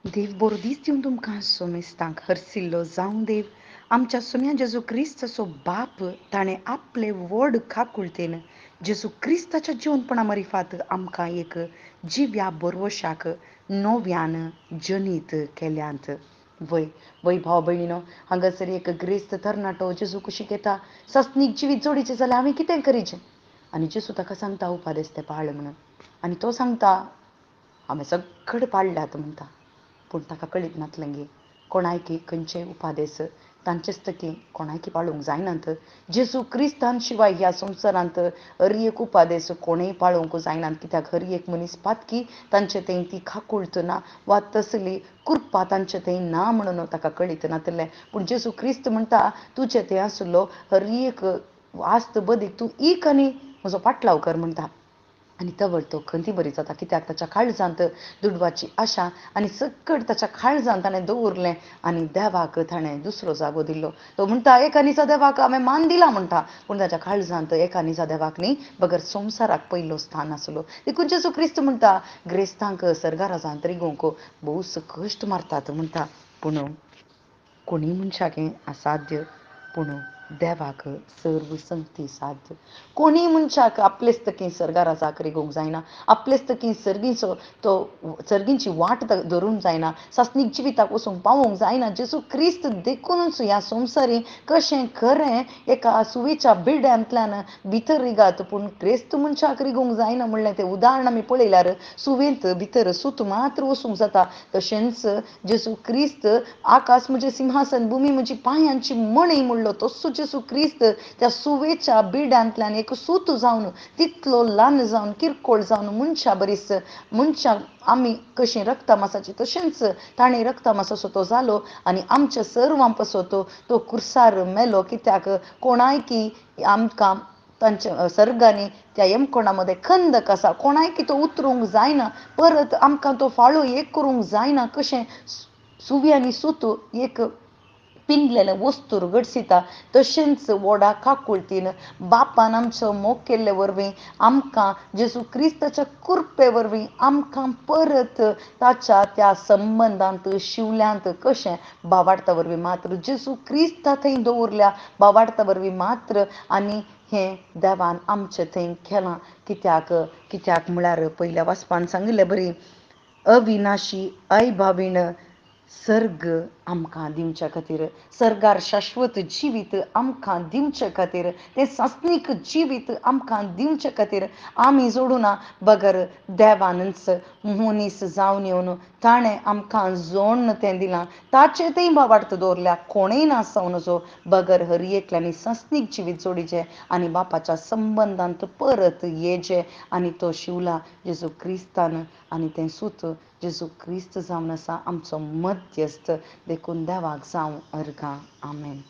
देव बरो दीस दिवन तुमकां सोमेस्तांक हरसिल्लो जावं देव आमच्या सुम्या जेजू क्रिस्ताचो बाप ताणें आपले व्हड खाकुळतेन जेजू क्रिस्ताच्या जिवनपणा मरिफात आमकां एक जिव्या बरवशाक नव्यान जनीत केल्यांत. वय वय भाव भयणीनो, हांगासर एक ग्रेस्त तरणाटो जेजू कुशीक येता. सस्नीक जिवीत जोडीचें जाल्यार हांवें कितें करीचें? आनी जेजू ताका सांगता उपादेस तें पाळ म्हणून. आनी तो सांगता हांवें सगळे पाळल्यात म्हणटा. पूण ताका कळीत नासलें गे कोणायकी खंयचेय उपादेस तांचेच तकी कोणायकी पाळूंक जायनात. जेजू क्रिस्तान शिवाय ह्या संवसारांत हर एक उपादेस कोणेय पाळूंक जायनात, कित्याक हर एक मनीस पातकी तांचे थंय ती खाकुळत ना वा तसली कृपा तांचे थंय ना म्हणून ताका कळीत नासलें. पूण जेजू क्रिस्त म्हणटा तुजें तें आसलो हर एक वास्त बदीक तूं इक आनी म्हजो पाटलाव कर म्हणटा. आनी तवळ तो खंती बरी जाता, कित्याक ताच्या काळजांत दुडवाची आशा आनी सकट ताच्या काळजांत ताणें दवरलें आनी देवाक ताणें दुसरो जागो दिल्लो. तो म्हणटा एकानीचा देवाक हांवें मान दिला म्हणटा, पूण ताच्या काळजांत एकानीचा देवाक न्ही बगर संवसाराक पयलो स्थान आसलो. देखून जेजू क्रिस्त म्हणटा ग्रेस्तांक सर्गा राजांत रिगोवंक भोवूस कश्ट मारतात म्हणटा. पूण कोणी मनशाक हें असाध्य, पूण देवाक सर्व संगती साध्य. कोणी मनशाक आपलेच तकी सर्गा राजाक रिगोवंक जायना, आपलेच तकी सर्गींची वाट धरूंक जायना, सासणीक जिविताक वचूंक पावोवंक जायना. जेजू क्रिस्त देखूनच ह्या संवसारी कशें खरें एका सुवेच्या बिड्यांतल्यान भितर रिगात. पूण क्रिस्त मनशाक रिगोवंक जायना म्हणलें तें उदाहरण आमी पळयल्यार सुवेंत भितर सूत मात्र वचूंक जाता. तशेंच जेजू क्रिस्त आकाश म्हणजे सिंहासन, भुमी म्हणजे पांयांची मणी म्हणलो तसो जेजू क्रिस्त त्या सुवेच्या बिड्यांतल्यान एक सूत जावन तितलो ल्हान जावन किरकोळ जावन मनशा बरीस मनशाक आमी कशीं रक्ता मासाची तशेंच ताणें रक्ता मासाचो तो जालो आनी आमच्या सर्वां पासो तो कुर्सार मेलो. कित्याक कोणायकी आमकां तांच्या सर्गांनी त्या येमकोणा मध्ये खंदक आसा, कोणायकी तो उतरूंक जायना, परत आमकां तो फाळो एक करूंक जायना. कशें सुव्यांनी सूत एक पिंजलेलें वस्तूर घडसिता, तशेंच व्हडा काकुळटीन बापान आमचो मोग केल्ले वरवीं आमकां जेजू क्रिस्ताच्या कृपे वरवीं आमकां परत ताच्या त्या संबंदांत शिवल्यांत कशें बावार्ता वरवीं मात्र जेजू क्रिस्ता थंय दवरल्या बावार्ता वरवीं मात्र. आनी हें देवान आमचें थंय केलां. कित्याक म्हळ्यार पयल्या वाचपान सांगिल्लें बरी अविनाशी अयभावीण सर्ग आमकां दिवचे खातीर, सर्गार शाश्वत जिवीत आमकां दिवचे खातीर, तें सासणीक जिवीत आमकां दिवचे खातीर आमी जोडुना बगर देवानच मनीस जावन येवन ताणें आमकां जोडून तें दिलां. ताचे थंय बावार्थ दवरल्या कोणेय नासव नजो बगर हर एकल्यांनी सासणीक जिवीत जोडीचें आनी बापाच्या संबंदांत परत येचें. आनी तो शिवला जेजू क्रिस्तान आनी तें सूत जेजू क्रिस्त जावन आसा आमचो मध्यस्थ. देखून देवाक जावं अर्गां. आमेन.